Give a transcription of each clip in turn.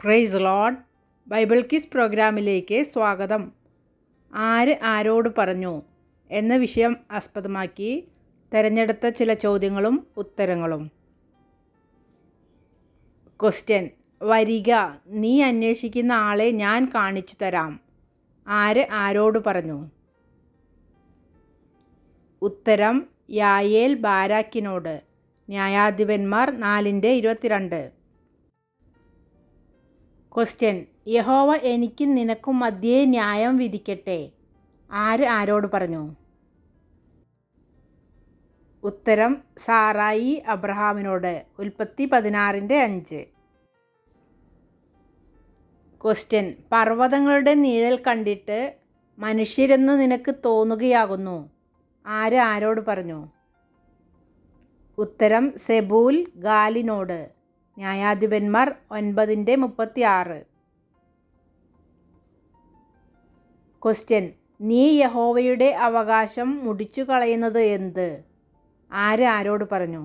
Praise Lord. Bible quiz പ്രോഗ്രാമിലേക്ക് സ്വാഗതം. ആര് ആരോട് പറഞ്ഞു എന്ന വിഷയം ആസ്പദമാക്കി തിരഞ്ഞെടുത്ത ചില ചോദ്യങ്ങളും ഉത്തരങ്ങളും. ക്വസ്റ്റ്യൻ: വരിക, നീ അന്വേഷിക്കുന്ന ആളെ ഞാൻ കാണിച്ചു തരാം. ആര് ആരോട് പറഞ്ഞു? ഉത്തരം: യായേൽ ബാരാക്കിനോട്. ന്യായാധിപന്മാർ 4:22. ക്വസ്റ്റ്യൻ: യഹോവ എനിക്കും നിനക്കും മധ്യേ ന്യായം വിധിക്കട്ടെ. ആര് ആരോട് പറഞ്ഞു? ഉത്തരം: സാറായി അബ്രഹാമിനോട്. ഉൽപ്പത്തി 16:5. ക്വസ്റ്റ്യൻ: പർവ്വതങ്ങളുടെ നിഴൽ കണ്ടിട്ട് മനുഷ്യരെന്ന് നിനക്ക് തോന്നുകയാകുന്നു. ആര് ആരോട് പറഞ്ഞു? ഉത്തരം: സെബൂൽ ഗാലിനോട്. ന്യായാധിപന്മാർ 9:36. ക്വസ്റ്റ്യൻ: നീ യഹോവയുടെ അവകാശം മുടിച്ചു കളയുന്നത് എന്ത്? ആര് ആരോട് പറഞ്ഞു?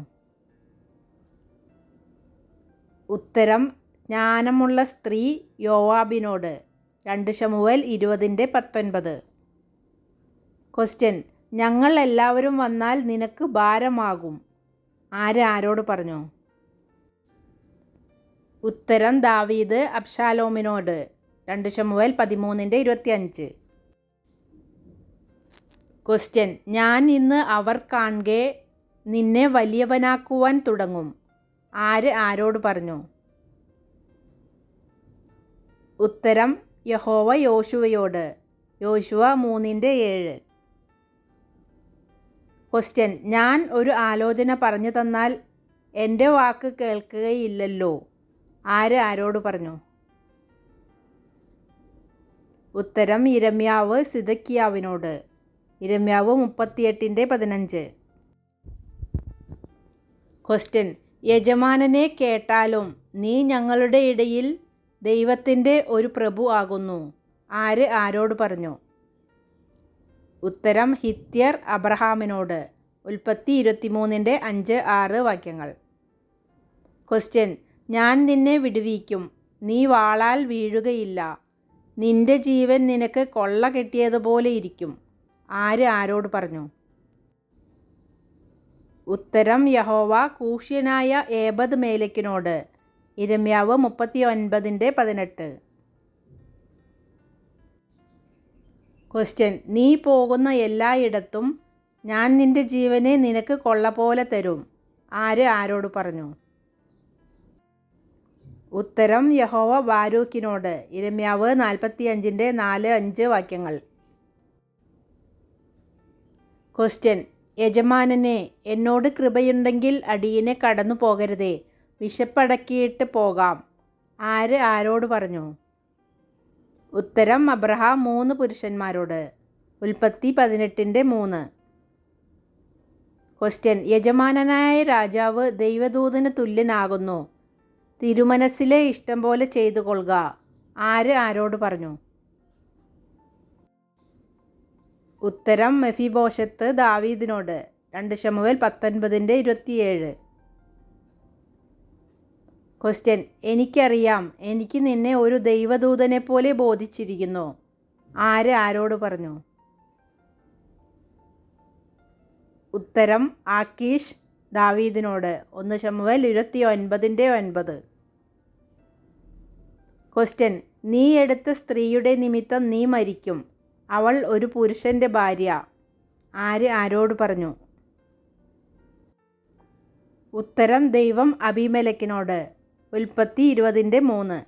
ഉത്തരം: ജ്ഞാനമുള്ള സ്ത്രീ യോവാബിനോട്. 2 ശമൂവേൽ 20:19. ക്വസ്റ്റ്യൻ: ഞങ്ങൾ എല്ലാവരും വന്നാൽ നിനക്ക് ഭാരമാകും. ആര് ആരോട് പറഞ്ഞു? ഉത്തരം: ദാവീദ് അബ്ശാലോമിനോട്. 2 ശമൂവേൽ 13:25. ക്വസ്റ്റ്യൻ: ഞാൻ ഇന്ന് അവർ കാൺകെ നിന്നെ വലിയവനാക്കുവാൻ തുടങ്ങും. ആര് ആരോട് പറഞ്ഞു? ഉത്തരം: യഹോവ യോശുവയോട്. യോശുവ 3:7. ക്വസ്റ്റ്യൻ: ഞാൻ ഒരു ആലോചന പറഞ്ഞു തന്നാൽ എൻ്റെ വാക്ക് കേൾക്കുകയില്ലല്ലോ. ആര് ആരോട് പറഞ്ഞു? ഉത്തരം: യിരെമ്യാവ് സിദെക്കീയാവിനോട്. യിരെമ്യാവ് 38:15. ക്വസ്റ്റ്യൻ: യജമാനനെ കേട്ടാലും നീ ഞങ്ങളുടെ ഇടയിൽ ദൈവത്തിൻ്റെ ഒരു പ്രഭു ആകുന്നു. ആര് ആരോട് പറഞ്ഞു? ഉത്തരം: ഹിത്യർ അബ്രഹാമിനോട്. ഉൽപ്പത്തി 23:5-6 വാക്യങ്ങൾ. ക്വസ്റ്റ്യൻ: ഞാൻ നിന്നെ വിടുവിക്കും, നീ വാളാൽ വീഴുകയില്ല. നിന്റെ ജീവൻ നിനക്ക് കൊള്ള കെട്ടിയതുപോലെ ഇരിക്കും. ആര് ആരോട് പറഞ്ഞു? ഉത്തരം: യഹോവ കൂഷ്യനായ ഏബദ് മേലെക്കിനോട്. യിരെമ്യാവ് 39:18. ക്വസ്റ്റ്യൻ: നീ പോകുന്ന എല്ലായിടത്തും ഞാൻ നിന്റെ ജീവനെ നിനക്ക് കൊള്ള പോലെ തരും. ആര് ആരോട് പറഞ്ഞു? ഉത്തരം: യഹോവ ബാരൂക്കിനോട്. യിരെമ്യാവ് 45:4-5 വാക്യങ്ങൾ. ക്വസ്റ്റ്യൻ: യജമാനനെ, എന്നോട് കൃപയുണ്ടെങ്കിൽ അടിയനെ കടന്നു പോകരുതേ, വിശപ്പടക്കിയിട്ട് പോകാം. ആര് ആരോട് പറഞ്ഞു? ഉത്തരം: അബ്രഹാം 3 പുരുഷന്മാരോട്. ഉൽപ്പത്തി 18:3. ക്വസ്റ്റ്യൻ: യജമാനനായ രാജാവ് ദൈവദൂതന് തുല്യനാകുന്നു. തിരുമനസ്സിലെ ഇഷ്ടം പോലെ ചെയ്തു കൊള്ളുക. ആര് ആരോട് പറഞ്ഞു? ഉത്തരം: മെഫിബോശത്ത് ദാവീദിനോട്. 2 ശമൂവേൽ 19:27. ക്വസ്റ്റ്യൻ: എനിക്കറിയാം, എനിക്ക് നിന്നെ ഒരു ദൈവദൂതനെ പോലെ ബോധിച്ചിരിക്കുന്നു. ആര് ആരോട് പറഞ്ഞു? ഉത്തരം: ആക്കീഷ് ദാവീദിനോട്. 1 ശമൂവേൽ 29:9. ക്വസ്റ്റ്യൻ: നീ എടുത്ത സ്ത്രീയുടെ നിമിത്തം നീ മരിക്കും. അവൾ ഒരു പുരുഷൻ്റെ ഭാര്യ. ആര് ആരോട് പറഞ്ഞു? ഉത്തരം: ദൈവം അബീമേലെക്കിനോട്. ഉൽപ്പത്തി 20:3.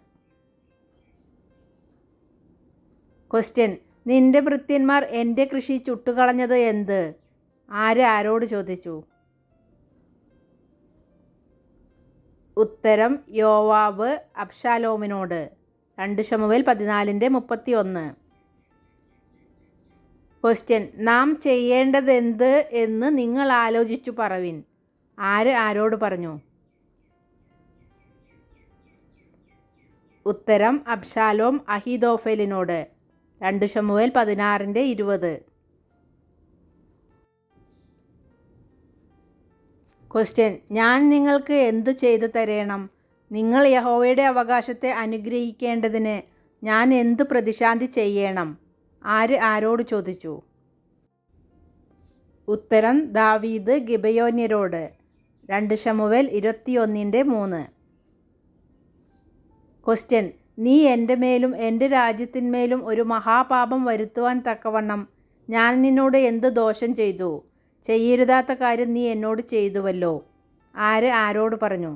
ക്വസ്റ്റ്യൻ: നിന്റെ ഭൃത്യന്മാർ എൻ്റെ കൃഷി ചുട്ടുകളഞ്ഞത് എന്ത്? ആര് ആരോട് ചോദിച്ചു? ഉത്തരം: യോവാബ് അബ്ശാലോമിനോട്. 2 ശമൂവേൽ 14:31. ക്വസ്റ്റ്യൻ: നാം ചെയ്യേണ്ടതെന്ത് എന്ന് നിങ്ങൾ ആലോചിച്ചു പറവിൻ. ആര് ആരോട് പറഞ്ഞു? ഉത്തരം: അബ്ശാലോം അഹീതോഫെലിനോട്. 2 ശമൂവേൽ 16:20. ക്വസ്റ്റ്യൻ: ഞാൻ നിങ്ങൾക്ക് എന്ത് ചെയ്തു തരേണം? നിങ്ങൾ യഹോവയുടെ അവകാശത്തെ അനുഗ്രഹിക്കേണ്ടതിന് ഞാൻ എന്ത് പ്രതിശാന്തി ചെയ്യണം? ആര് ആരോട് ചോദിച്ചു? ഉത്തരം ദാവീദ് ഗിബയോന്യരോട്. 2 ശമൂവേൽ 21:3. ക്വസ്റ്റ്യൻ: നീ എൻ്റെ മേലും എൻ്റെ രാജ്യത്തിന്മേലും ഒരു മഹാപാപം വരുത്തുവാൻ തക്കവണ്ണം ഞാൻ നിന്നോട് എന്ത് ദോഷം ചെയ്തു? ചെയ്യരുതാത്ത കാര്യം നീ എന്നോട് ചെയ്തുവല്ലോ. ആര് ആരോട് പറഞ്ഞു?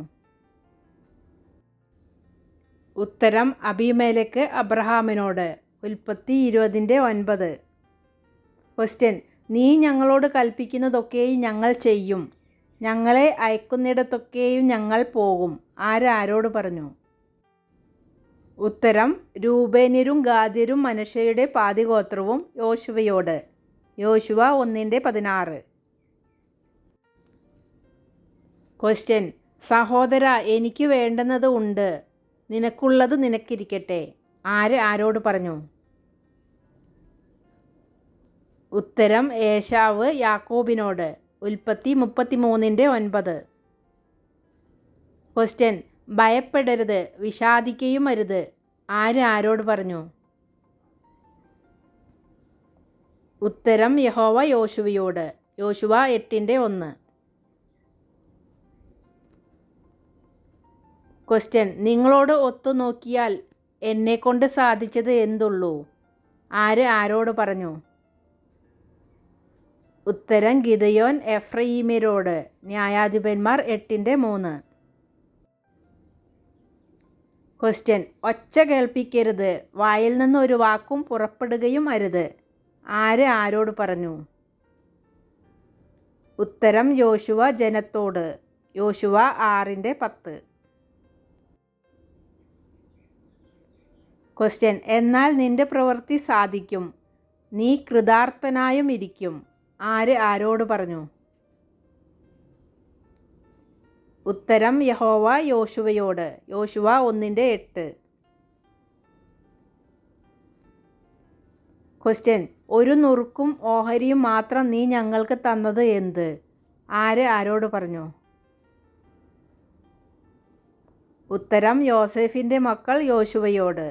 ഉത്തരം അബീമേലെക്ക് അബ്രഹാമിനോട്. ഉൽപ്പത്തി 20:9. ക്വസ്റ്റ്യൻ: നീ ഞങ്ങളോട് കൽപ്പിക്കുന്നതൊക്കെയും ഞങ്ങൾ ചെയ്യും, ഞങ്ങളെ അയക്കുന്നിടത്തൊക്കെയും ഞങ്ങൾ പോകും. ആര് ആരോട് പറഞ്ഞു? ഉത്തരം രൂബേന്യരും ഗാദ്യരും മനശ്ശെയുടെ പാതിഗോത്രവും യോശുവയോട്. യോശുവ 1:16. ക്വസ്റ്റ്യൻ: സഹോദര, എനിക്ക് വേണ്ടുന്നത് ഉണ്ട്, നിനക്കുള്ളത് നിനക്കിരിക്കട്ടെ. ആര് ആരോട് പറഞ്ഞു? ഉത്തരം ഏശാവ് യാക്കോബിനോട്. ഉൽപ്പത്തി 33:9. ക്വസ്റ്റ്യൻ: ഭയപ്പെടരുത്, വിഷാദിക്കുകയും അരുത്. ആര് ആരോട് പറഞ്ഞു? ഉത്തരം യഹോവ യോശുവയോട്. യോശുവ 8:1. ക്വസ്റ്റ്യൻ: നിങ്ങളോട് ഒത്തു നോക്കിയാൽ എന്നെക്കൊണ്ട് സാധിച്ചത് എന്തുള്ളൂ? ആര് ആരോട് പറഞ്ഞു? ഉത്തരം ഗിദെയോൻ എഫ്രയീമ്യരോട്. ന്യായാധിപന്മാർ 8:3. ക്വസ്റ്റ്യൻ: ഒച്ച കേൾപ്പിക്കരുത്, വായിൽ നിന്ന് ഒരു വാക്കും പുറപ്പെടുകയും അരുത്. ആര് ആരോട് പറഞ്ഞു? ഉത്തരം യോശുവ ജനത്തോട്. യോശുവ 6:10. ക്വസ്റ്റ്യൻ: എന്നാൽ നിന്റെ പ്രവൃത്തി സാധിക്കും, നീ കൃതാർത്ഥനായും ഇരിക്കും. ആര് ആരോട് പറഞ്ഞു? ഉത്തരം യഹോവ യോശുവയോട്. യോശുവ 1:8. ക്വസ്റ്റ്യൻ: ഒരു നുറുക്കും ഓഹരിയും മാത്രം നീ ഞങ്ങൾക്ക് തന്നത് എന്ത്? ആര് ആരോട് പറഞ്ഞു? ഉത്തരം യോസേഫിൻ്റെ മക്കൾ യോശുവയോട്.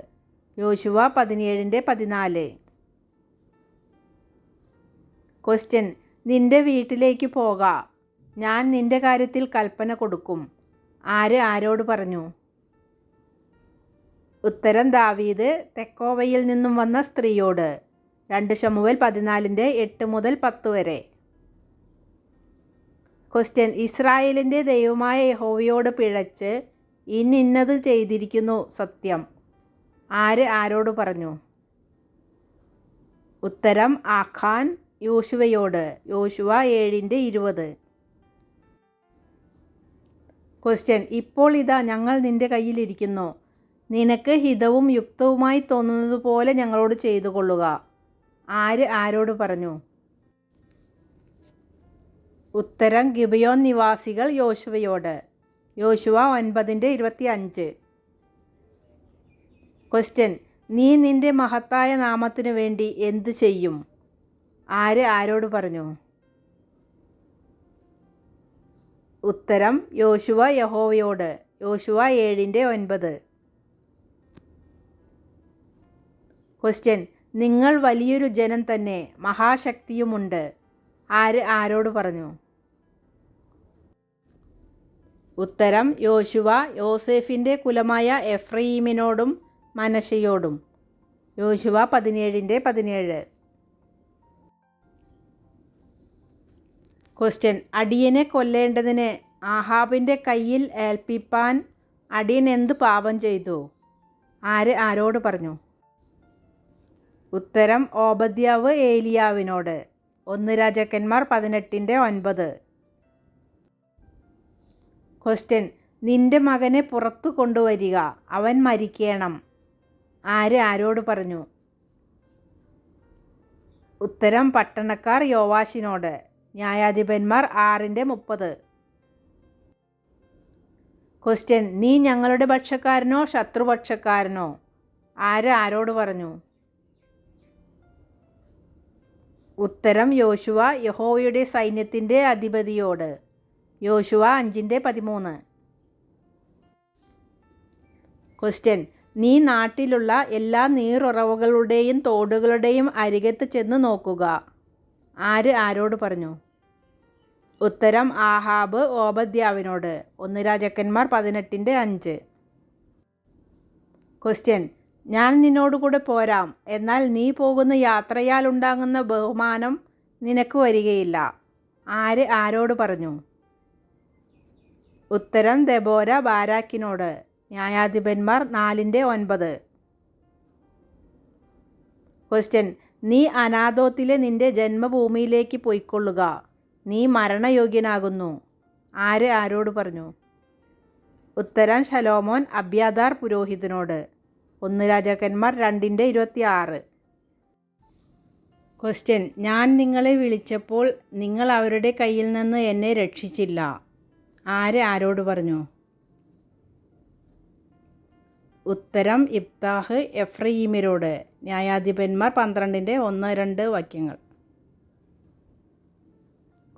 യോശുവ 17:14. ക്വസ്റ്റ്യൻ: നിന്റെ വീട്ടിലേക്ക് പോക, ഞാൻ നിന്റെ കാര്യത്തിൽ കൽപ്പന കൊടുക്കും. ആര് ആരോട് പറഞ്ഞു? ഉത്തരം ദാവീദ് തെക്കോവയിൽ നിന്നും വന്ന സ്ത്രീയോട്. 2 ശമൂവേൽ 14:8-10 ക്വസ്റ്റ്യൻ: ഇസ്രായേലിൻ്റെ ദൈവമായ യഹോവയോട് പിഴച്ച് ഇന്നത് ചെയ്തിരിക്കുന്നു സത്യം. ആര് ആരോട് പറഞ്ഞു? ഉത്തരം ആഖാൻ യോശുവയോട്. യോശുവ 7:20. ക്വസ്റ്റ്യൻ: ഇപ്പോൾ ഇതാ ഞങ്ങൾ നിന്റെ കയ്യിലിരിക്കുന്നു, നിനക്ക് ഹിതവും യുക്തവുമായി തോന്നുന്നതുപോലെ ഞങ്ങളോട് ചെയ്തു കൊള്ളുക. ആര് ആരോട് പറഞ്ഞു? ഉത്തരം ഗിബയോൻ നിവാസികൾ യോശുവയോട്. യോശുവ 9:25. ക്വസ്റ്റ്യൻ: നീ നിന്റെ മഹത്തായ നാമത്തിനു വേണ്ടി എന്തു ചെയ്യും? ആര് ആരോട് പറഞ്ഞു? ഉത്തരം യോശുവ യഹോവയോട്. യോശുവ 7:9. ക്വസ്റ്റ്യൻ: നിങ്ങൾ വലിയൊരു ജനം തന്നെ, മഹാശക്തിയുമുണ്ട്. ആര് ആരോട് പറഞ്ഞു? ഉത്തരം യോശുവ യോസേഫിൻ്റെ കുലമായ എഫ്രയീമിനോടും മനശ്ശെയോടും. യോശുവ 17:17. ക്വസ്റ്റ്യൻ: അടിയനെ കൊല്ലേണ്ടതിന് ആഹാബിൻ്റെ കയ്യിൽ ഏൽപ്പിപ്പാൻ അടിയൻ എന്ത് പാപം ചെയ്തു? ആര് ആരോട് പറഞ്ഞു? ഉത്തരം ഓബദ്യാവ് ഏലിയാവിനോട്. 1 രാജാക്കന്മാർ 18:9. ക്വസ്റ്റ്യൻ: നിന്റെ മകനെ പുറത്തു കൊണ്ടുവരിക, അവൻ മരിക്കണം. ആര് ആരോട് പറഞ്ഞു? ഉത്തരം പട്ടണക്കാർ യോവാശിനോട്. ന്യായാധിപന്മാർ 6:30. ക്വസ്റ്റ്യൻ: നീ ഞങ്ങളുടെ പക്ഷക്കാരനോ ശത്രുപക്ഷക്കാരനോ? ആര് ആരോട് പറഞ്ഞു? ഉത്തരം യോശുവ യഹോവയുടെ സൈന്യത്തിൻ്റെ അധിപതിയോട്. യോശുവ 5:13. ക്വസ്റ്റ്യൻ, നീ നാട്ടിലുള്ള എല്ലാ നീരുറവുകളുടെയും തോടുകളുടെയും അരികത്ത് ചെന്ന് നോക്കുക. ആര് ആരോട് പറഞ്ഞു? ഉത്തരം, ആഹാബ് ഓബദ്യാവിനോട്. 1 രാജാക്കന്മാർ 18:5. ക്വസ്റ്റ്യൻ, ഞാൻ നിന്നോടുകൂടെ പോരാം, എന്നാൽ നീ പോകുന്ന യാത്രയാലുണ്ടാകുന്ന ബഹുമാനം നിനക്ക് വരികയില്ല. ആര് ആരോട് പറഞ്ഞു? ഉത്തരം, ദെബോര ബാരാക്കിനോട്. ന്യായാധിപന്മാർ 4:9. ക്വസ്റ്റ്യൻ, നീ അനാഥോത്തിലെ നിന്റെ ജന്മഭൂമിയിലേക്ക് പൊയ്ക്കൊള്ളുക. നീ മരണയോഗ്യനാകുന്നു. ആര് ആരോട് പറഞ്ഞു? ഉത്തരം, ശലോമോൻ അബ്യാഥാർ പുരോഹിതനോട്. 1 രാജാക്കന്മാർ 2:26. ക്വസ്റ്റ്യൻ, ഞാൻ നിങ്ങളെ വിളിച്ചപ്പോൾ നിങ്ങൾ അവരുടെ കയ്യിൽ നിന്ന് എന്നെ രക്ഷിച്ചില്ല. ആര് ആരോട് പറഞ്ഞു? ഉത്തരം, ഇബ്താഹ് എഫ്രയീമ്യരോട്. ന്യായാധിപന്മാർ 12:1-2 വാക്യങ്ങൾ.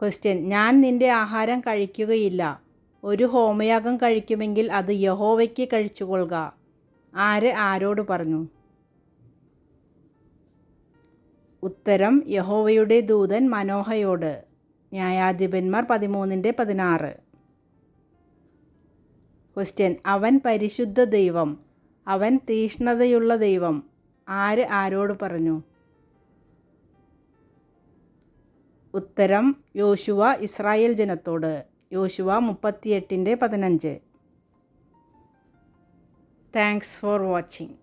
ക്വസ്റ്റ്യൻ, ഞാൻ നിന്റെ ആഹാരം കഴിക്കുകയില്ല. ഒരു ഹോമയാഗം കഴിക്കുമെങ്കിൽ അത് യഹോവയ്ക്ക് കഴിച്ചുകൊള്ളുക. ആര് ആരോട് പറഞ്ഞു? ഉത്തരം, യഹോവയുടെ ദൂതൻ മനോഹയോട്. ന്യായാധിപന്മാർ 13:16. ക്വസ്റ്റ്യൻ, അവൻ പരിശുദ്ധ ദൈവം, അവൻ തീഷ്ണതയുള്ള ദൈവം. ആര് ആരോട് പറഞ്ഞു? ഉത്തരം, യോശുവ ഇസ്രായേൽ ജനത്തോട്. യോശുവ 38:15. Thanks for watching.